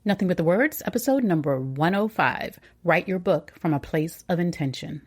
Nothing But the Words, episode number 105. Write your book from a place of intention.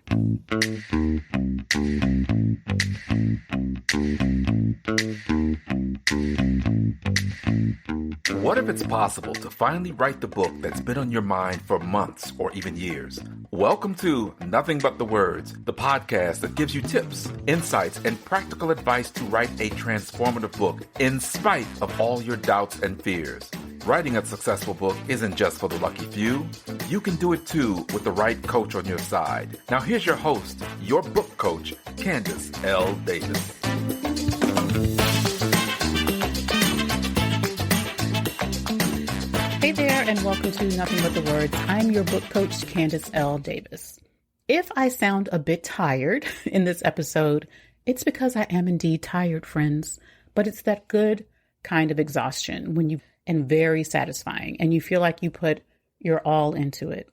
What if it's possible to finally write the book that's been on your mind for months or even years? Welcome to Nothing But the Words, the podcast that gives you tips, insights, and practical advice to write a transformative book in spite of all your doubts and fears. Writing a successful book isn't just for the lucky few. You can do it too with the right coach on your side. Now here's your host, your book coach, Candace L. Davis. Hey there, and welcome to Nothing But the Words. I'm your book coach, Candace L. Davis. If I sound a bit tired in this episode, it's because I am indeed tired, friends. But it's that good kind of exhaustion and very satisfying, and you feel like you put your all into it.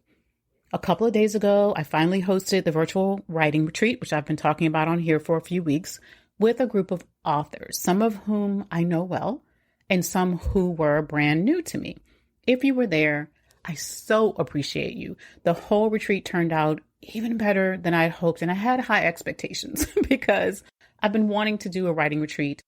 A couple of days ago, I finally hosted the virtual writing retreat, which I've been talking about on here for a few weeks, with a group of authors, some of whom I know well, and some who were brand new to me. If you were there, I so appreciate you. The whole retreat turned out even better than I had hoped, and I had high expectations because I've been wanting to do a writing retreat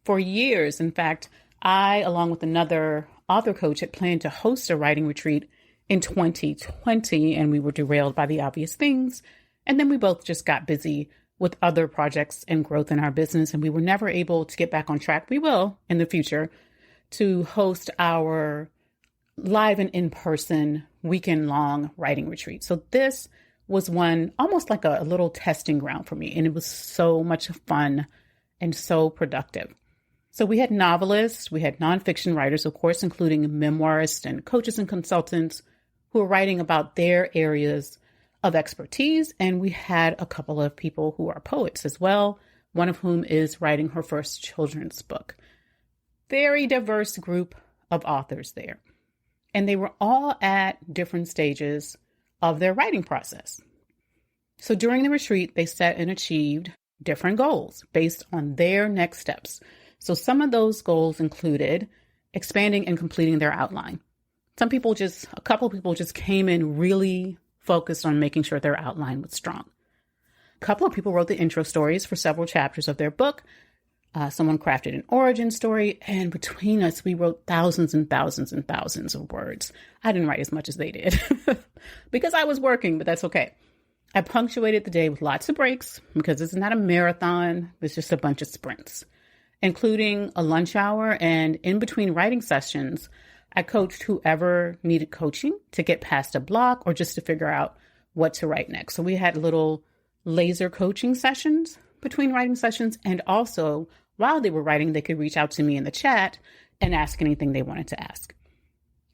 for years. In fact, I, along with another author coach, had planned to host a writing retreat in 2020, and we were derailed by the obvious things. And then we both just got busy with other projects and growth in our business, and we were never able to get back on track. We will in the future to host our live and in-person weekend-long writing retreat. So this was one almost like a little testing ground for me, and it was so much fun and so productive. So we had novelists, we had nonfiction writers, of course, including memoirists and coaches and consultants who were writing about their areas of expertise. And we had a couple of people who are poets as well, one of whom is writing her first children's book. Very diverse group of authors there. And they were all at different stages of their writing process. So during the retreat, they set and achieved different goals based on their next steps. So some of those goals included expanding and completing their outline. A couple of people just came in really focused on making sure their outline was strong. A couple of people wrote the intro stories for several chapters of their book. Someone crafted an origin story, and between us, we wrote thousands and thousands and thousands of words. I didn't write as much as they did because I was working, but that's okay. I punctuated the day with lots of breaks because it's not a marathon. It's just a bunch of sprints, including a lunch hour. And in between writing sessions, I coached whoever needed coaching to get past a block or just to figure out what to write next. So we had little laser coaching sessions between writing sessions. And also, while they were writing, they could reach out to me in the chat and ask anything they wanted to ask.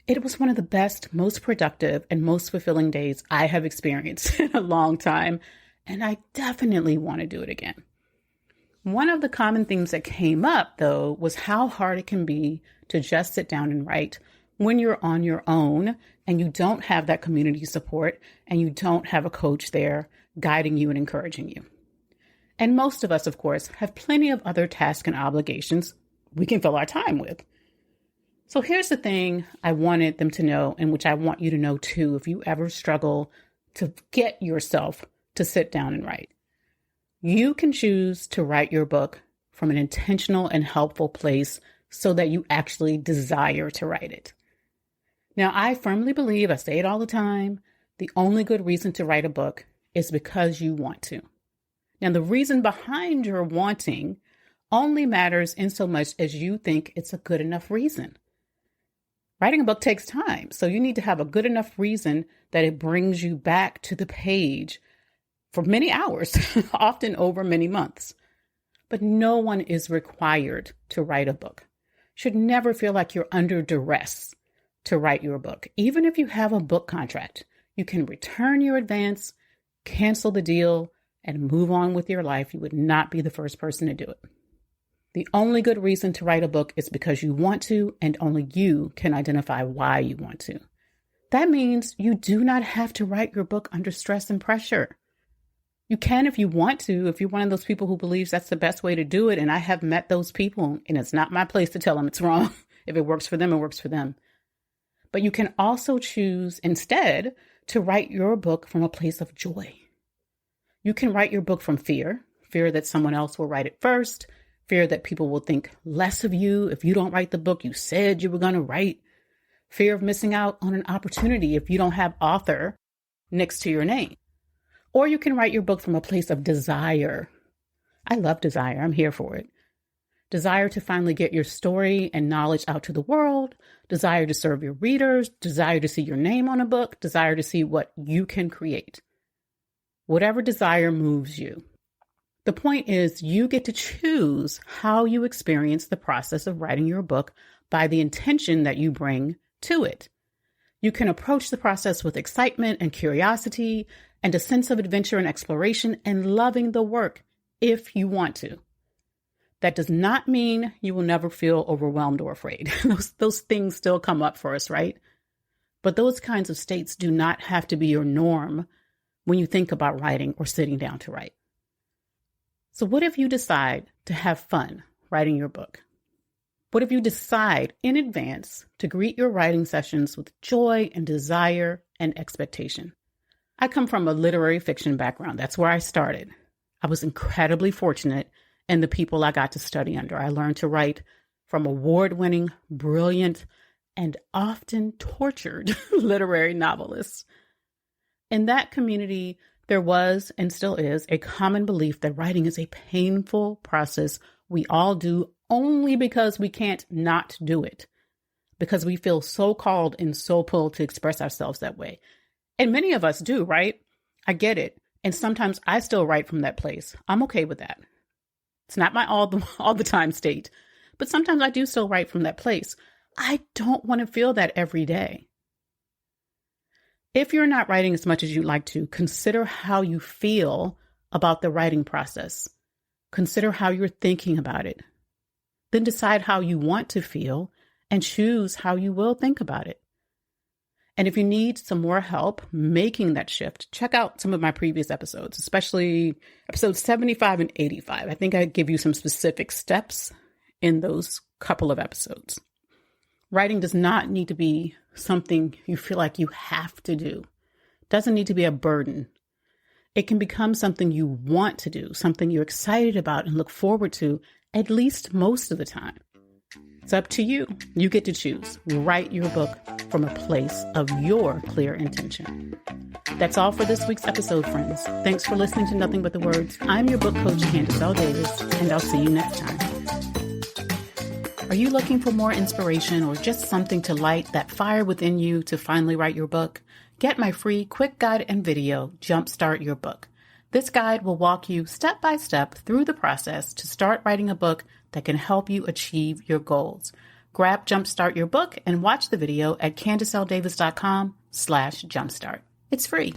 It was one of the best, most productive, and most fulfilling days I have experienced in a long time. And I definitely want to do it again. One of the common things that came up, though, was how hard it can be to just sit down and write when you're on your own and you don't have that community support and you don't have a coach there guiding you and encouraging you. And most of us, of course, have plenty of other tasks and obligations we can fill our time with. So here's the thing I wanted them to know, and which I want you to know too, if you ever struggle to get yourself to sit down and write. You can choose to write your book from an intentional and helpful place so that you actually desire to write it. Now, I firmly believe, I say it all the time, the only good reason to write a book is because you want to. Now, the reason behind your wanting only matters in so much as you think it's a good enough reason. Writing a book takes time, so you need to have a good enough reason that it brings you back to the page for many hours, often over many months. But no one is required to write a book. Should never feel like you're under duress to write your book. Even if you have a book contract, you can return your advance, cancel the deal, and move on with your life. You would not be the first person to do it. The only good reason to write a book is because you want to, and only you can identify why you want to. That means you do not have to write your book under stress and pressure. You can if you want to, if you're one of those people who believes that's the best way to do it. And I have met those people, and it's not my place to tell them it's wrong. If it works for them, it works for them. But you can also choose instead to write your book from a place of joy. You can write your book from fear that someone else will write it first, fear that people will think less of you if you don't write the book you said you were going to write, fear of missing out on an opportunity if you don't have author next to your name. Or you can write your book from a place of desire. I love desire. I'm here for it. Desire to finally get your story and knowledge out to the world, desire to serve your readers, desire to see your name on a book, desire to see what you can create. Whatever desire moves you. The point is, you get to choose how you experience the process of writing your book by the intention that you bring to it. You can approach the process with excitement and curiosity and a sense of adventure and exploration and loving the work if you want to. That does not mean you will never feel overwhelmed or afraid. Those things still come up for us, right? But those kinds of states do not have to be your norm when you think about writing or sitting down to write. So what if you decide to have fun writing your book? What if you decide in advance to greet your writing sessions with joy and desire and expectation? I come from a literary fiction background. That's where I started. I was incredibly fortunate in the people I got to study under. I learned to write from award-winning, brilliant, and often tortured literary novelists. In that community, there was and still is a common belief that writing is a painful process we all do only because we can't not do it, because we feel so called and so pulled to express ourselves that way. And many of us do, right? I get it. And sometimes I still write from that place. I'm okay with that. It's not my all the time state, but sometimes I do still write from that place. I don't want to feel that every day. If you're not writing as much as you'd like to, consider how you feel about the writing process. Consider how you're thinking about it. Then decide how you want to feel and choose how you will think about it. And if you need some more help making that shift, check out some of my previous episodes, especially episodes 75 and 85. I think I give you some specific steps in those couple of episodes. Writing does not need to be something you feel like you have to do. It doesn't need to be a burden. It can become something you want to do, something you're excited about and look forward to, at least most of the time. It's up to you. You get to choose. Write your book from a place of your clear intention. That's all for this week's episode, friends. Thanks for listening to Nothing But the Words. I'm your book coach, Candace L. Davis, and I'll see you next time. Are you looking for more inspiration or just something to light that fire within you to finally write your book? Get my free quick guide and video, Jumpstart Your Book. This guide will walk you step by step through the process to start writing a book that can help you achieve your goals. Grab Jumpstart Your Book and watch the video at CandaceLDavis.com/jumpstart. It's free.